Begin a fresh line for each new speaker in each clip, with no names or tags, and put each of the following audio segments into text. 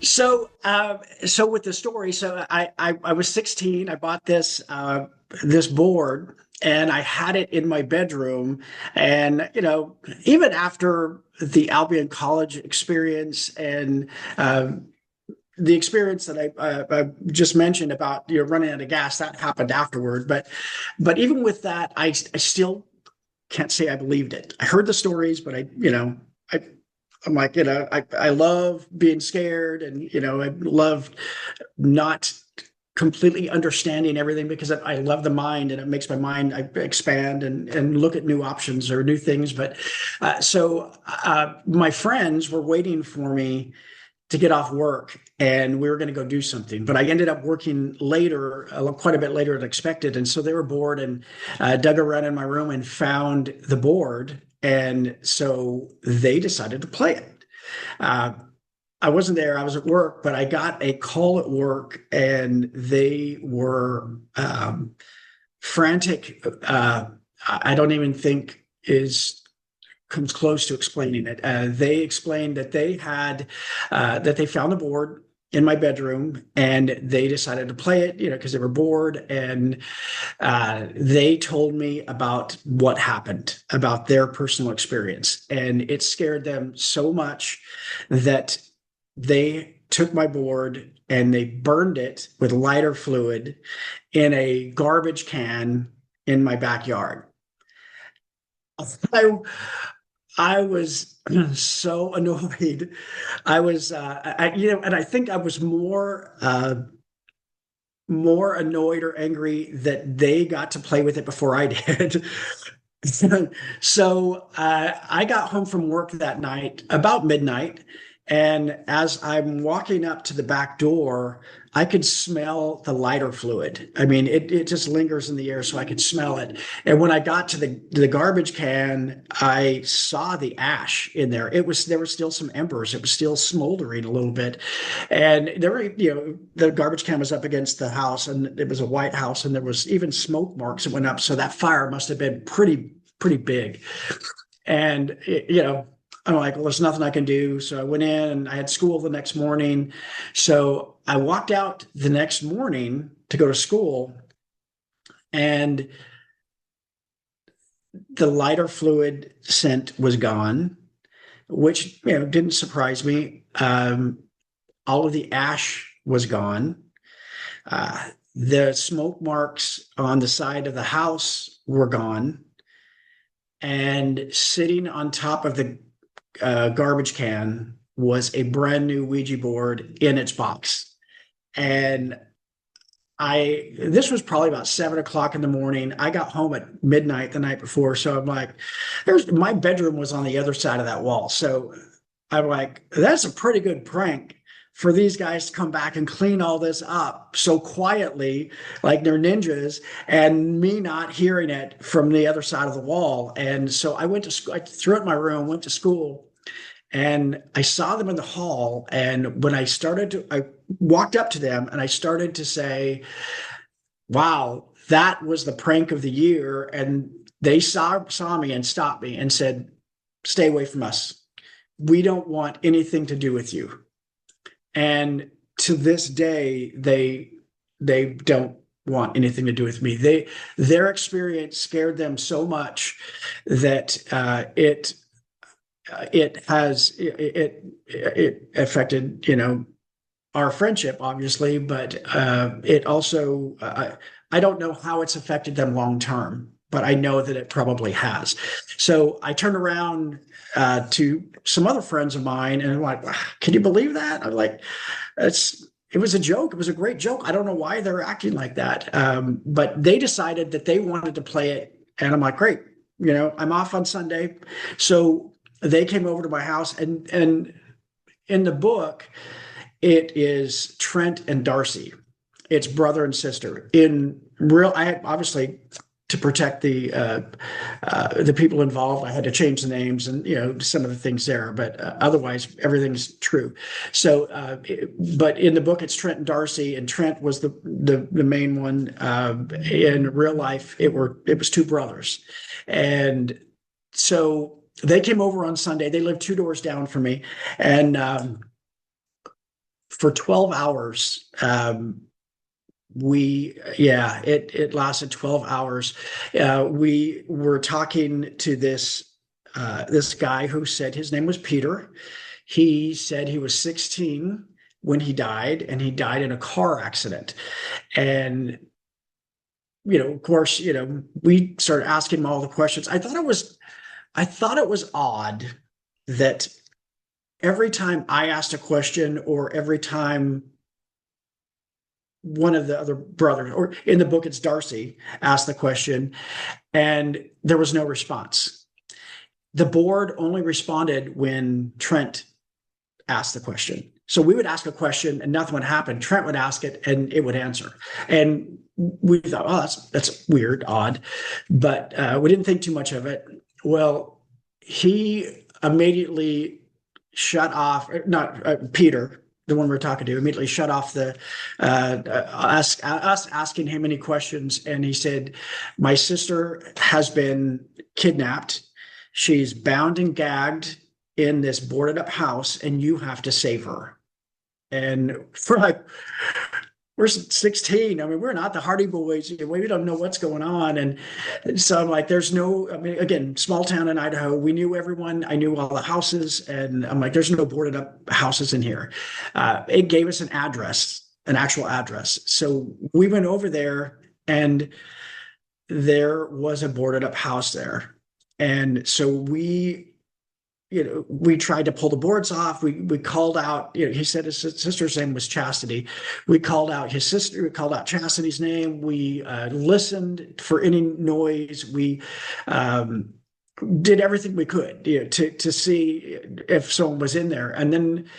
So with the story, I was 16. I bought this board, and I had it in my bedroom. And even after the Albion College experience and uh, the experience that I just mentioned about running out of gas, that happened afterward. But even with that, I still can't say I believed it. I heard the stories, but I I'm like, I love being scared, and I love not completely understanding everything because I love the mind, and it makes my mind expand and look at new options or new things. But my friends were waiting for me to get off work, and we were going to go do something. But I ended up working later, quite a bit later than expected. And so they were bored, and dug around in my room and found the board. And so they decided to play it. Uh, I wasn't there, I was at work, but I got a call at work, and they were frantic. I don't even think is comes close to explaining it. They explained that they found the board in my bedroom, and they decided to play it, because they were bored. And they told me about what happened, about their personal experience, and it scared them so much that they took my board and they burned it with lighter fluid in a garbage can in my backyard. I I was so annoyed. And I think I was more annoyed or angry that they got to play with it before I did. So I got home from work that night about midnight, and as I'm walking up to the back door, I could smell the lighter fluid. I mean, it just lingers in the air, so I could smell it. And when I got to the garbage can, I saw the ash in there. There were still some embers. It was still smoldering a little bit, and the garbage can was up against the house, and it was a white house, and there was even smoke marks that went up. So that fire must have been pretty big. And I'm like, well, there's nothing I can do. So I went in, and I had school the next morning. So I walked out the next morning to go to school, and the lighter fluid scent was gone, which didn't surprise me. All of the ash was gone. The smoke marks on the side of the house were gone. And sitting on top of the garbage can was a brand new Ouija board in its box. And this was probably about 7 o'clock in the morning. I got home at midnight the night before. So I'm like, my bedroom was on the other side of that wall. So I'm like, that's a pretty good prank for these guys to come back and clean all this up so quietly, like they're ninjas, and me not hearing it from the other side of the wall. And so I went to school, I threw it in my room, went to school, and I saw them in the hall. And I walked up to them and I started to say, wow, that was the prank of the year. And they saw me and stopped me and said, stay away from us. We don't want anything to do with you. And to this day, they don't want anything to do with me. Their experience scared them so much that it affected our friendship, obviously, but it also I don't know how it's affected them long term, but I know that it probably has. So I turned around to some other friends of mine, and I'm like, can you believe that? I'm like, it was a joke. It was a great joke. I don't know why they're acting like that. But they decided that they wanted to play it. And I'm like, great, I'm off on Sunday. So they came over to my house, and in the book, it is Trent and Darcy. It's brother and sister. I obviously, to protect the people involved, I had to change the names and some of the things there, but otherwise everything's true. So, but in the book, it's Trent and Darcy, and Trent was the main one. In real life, it was two brothers, and so they came over on Sunday. They lived two doors down from me, and for 12 hours. It lasted 12 hours. We were talking to this guy who said his name was Peter. He said he was 16 when he died, and he died in a car accident. And of course, we started asking him all the questions. I thought it was odd that every time I asked a question, or every time one of the other brothers, or in the book it's Darcy, asked the question, and there was no response. The board only responded when Trent asked the question. So we would ask a question and nothing would happen. Trent would ask it and it would answer. And we thought, oh, that's weird, odd, but we didn't think too much of it. Well, he immediately shut off, not Peter, the one we're talking to, immediately shut off us asking him any questions. And he said, my sister has been kidnapped. She's bound and gagged in this boarded up house, and you have to save her. And we're 16. I mean, we're not the Hardy Boys. We don't know what's going on. And so I'm like, again, small town in Idaho. We knew everyone. I knew all the houses. And I'm like, there's no boarded up houses in here. It gave us an address, an actual address. So we went over there, and there was a boarded up house there. And so we tried to pull the boards off. We called out, he said his sister's name was Chastity. We called out his sister, we called out Chastity's name. We listened for any noise. We did everything we could, to see if someone was in there. And then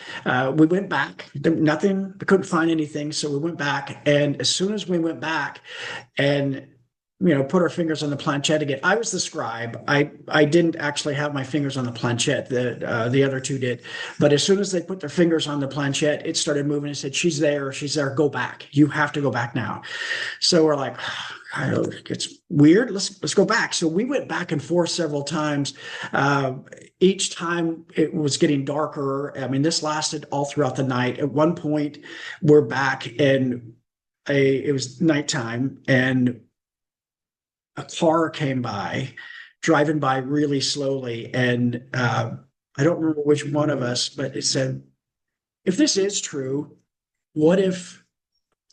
we went back. Nothing, we couldn't find anything. So we went back. And as soon as we went back and put our fingers on the planchette again. I was the scribe. I didn't actually have my fingers on the planchette. The other two did. But as soon as they put their fingers on the planchette, it started moving and said, she's there. She's there. Go back. You have to go back now. So we're like, it's weird. Let's go back. So we went back and forth several times. Each time it was getting darker. I mean, this lasted all throughout the night. At one point, we're back, and it was nighttime, and a car came by, driving by really slowly. And I don't remember which one of us, but it said, if this is true, what if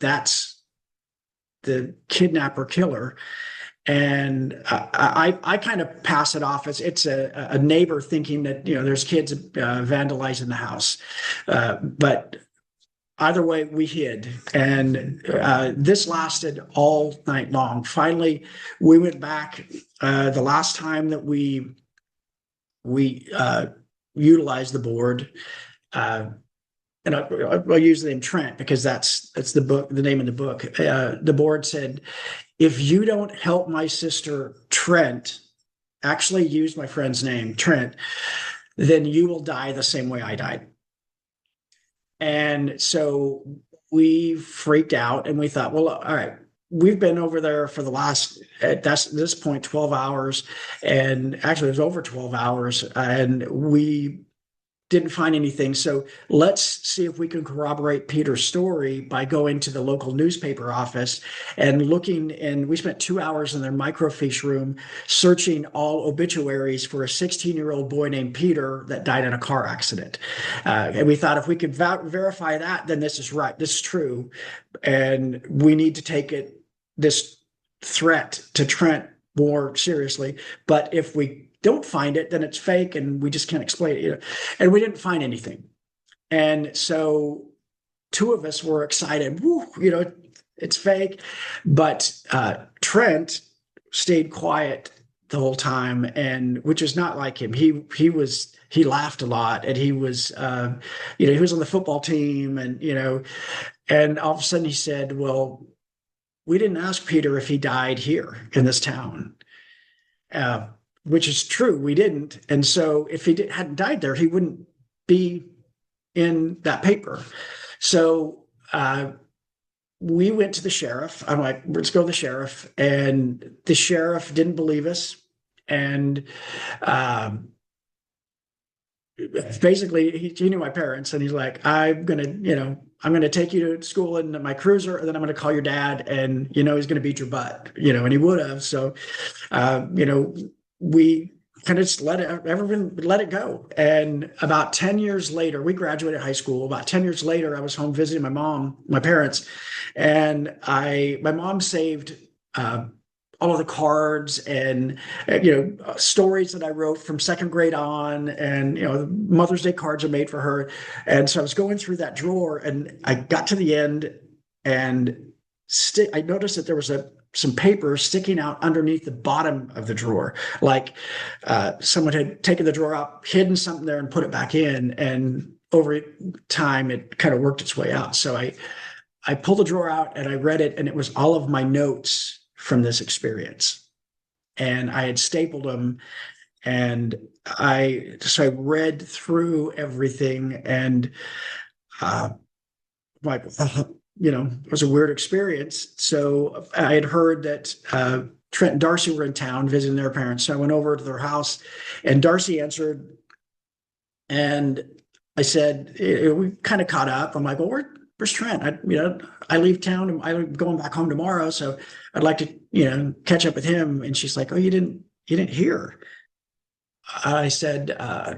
that's the kidnapper killer? And I kind of pass it off as it's a neighbor thinking that, there's kids vandalizing the house. But either way, we hid, and this lasted all night long. Finally, we went back. The last time that we utilized the board, and I'll use the name Trent because that's the name of the book. The board said, if you don't help my sister Trent, actually use my friend's name Trent, then you will die the same way I died. And so we freaked out, and we thought, well, all right, we've been over there for the last, at this point, 12 hours. And actually, it was over 12 hours, and we didn't find anything. So let's see if we can corroborate Peter's story by going to the local newspaper office and looking. And we spent 2 hours in their microfiche room searching all obituaries for a 16-year-old boy named Peter that died in a car accident. And we thought if we could verify that, then this is right. This is true. And we need to take this threat to Trent more seriously. But if we don't find it, then it's fake and we just can't explain it. And we didn't find anything. And so two of us were excited. Woo, it's fake. But Trent stayed quiet the whole time, and which is not like him. He laughed a lot, and he was he was on the football team, and and all of a sudden he said, well, we didn't ask Peter if he died here in this town. Which is true, we didn't. And so if he hadn't died there, he wouldn't be in that paper. So we went to the sheriff. I'm like, let's go to the sheriff. And the sheriff didn't believe us. And basically, he knew my parents, and he's like, I'm going to, I'm going to take you to school in my cruiser, and then I'm going to call your dad, and he's going to beat your butt, and he would have. So, we kind of just everyone let it go. And about 10 years later, we graduated high school. About 10 years later, I was home visiting my parents, and my mom saved all of the cards and stories that I wrote from second grade on, and Mother's Day cards are made for her. And so I was going through that drawer, and I got to the end, and I noticed that there was some paper sticking out underneath the bottom of the drawer, like someone had taken the drawer out, hidden something there, and put it back in. And over time, it kind of worked its way out. So I pulled the drawer out and I read it, and it was all of my notes from this experience. And I had stapled them, and I read through everything, and like, it was a weird experience. So I had heard that Trent and Darcy were in town visiting their parents. So I went over to their house, and Darcy answered, and I said, we kind of caught up. I'm like, well, where's Trent? I leave town and I'm going back home tomorrow, so I'd like to, catch up with him. And she's like, oh, you didn't hear? I said,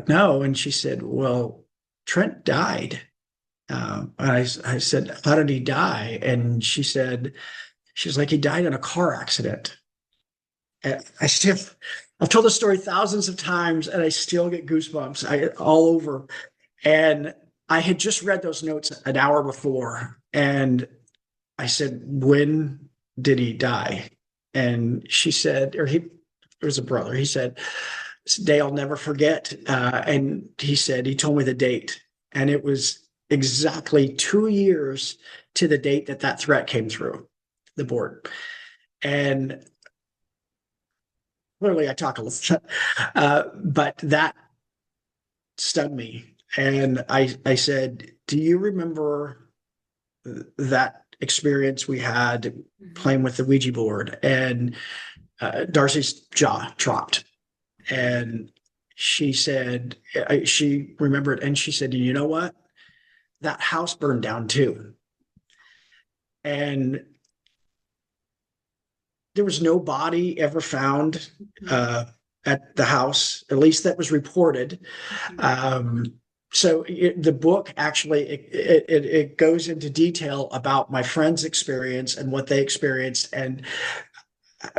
no. And she said, well, Trent died. I said, how did he die? And she's like, he died in a car accident. And I've told the story thousands of times, and I still get goosebumps all over. And I had just read those notes an hour before, and I said, when did he die? And she said, it was a brother. He said, this day I'll never forget. And he said, he told me the date, and it was exactly 2 years to the date that threat came through the board. And clearly I talk a little, but that stunned me. And I said, do you remember that experience we had playing with the Ouija board? And Darcy's jaw dropped. And she said, she remembered, and she said, you know what? That house burned down too. And there was no body ever found at the house, at least that was reported. So the book actually, it goes into detail about my friend's experience and what they experienced, and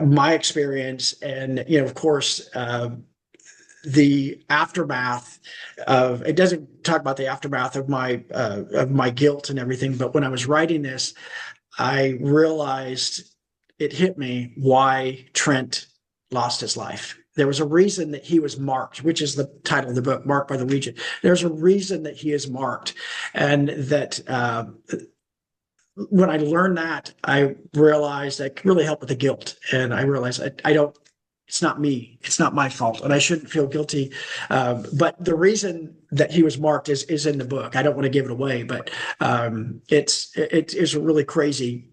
my experience, and of course, the aftermath of it. Doesn't talk about the aftermath of my guilt and everything, but when I was writing this, I realized, it hit me, why Trent lost his life. There was a reason that he was marked, which is the title of the book, Marked by the Ouija. There's a reason that he is marked. And that when I learned that, I realized that could really help with the guilt. And I realized it's not me. It's not my fault. And I shouldn't feel guilty. But the reason that he was marked is in the book. I don't want to give it away, but it is a really crazy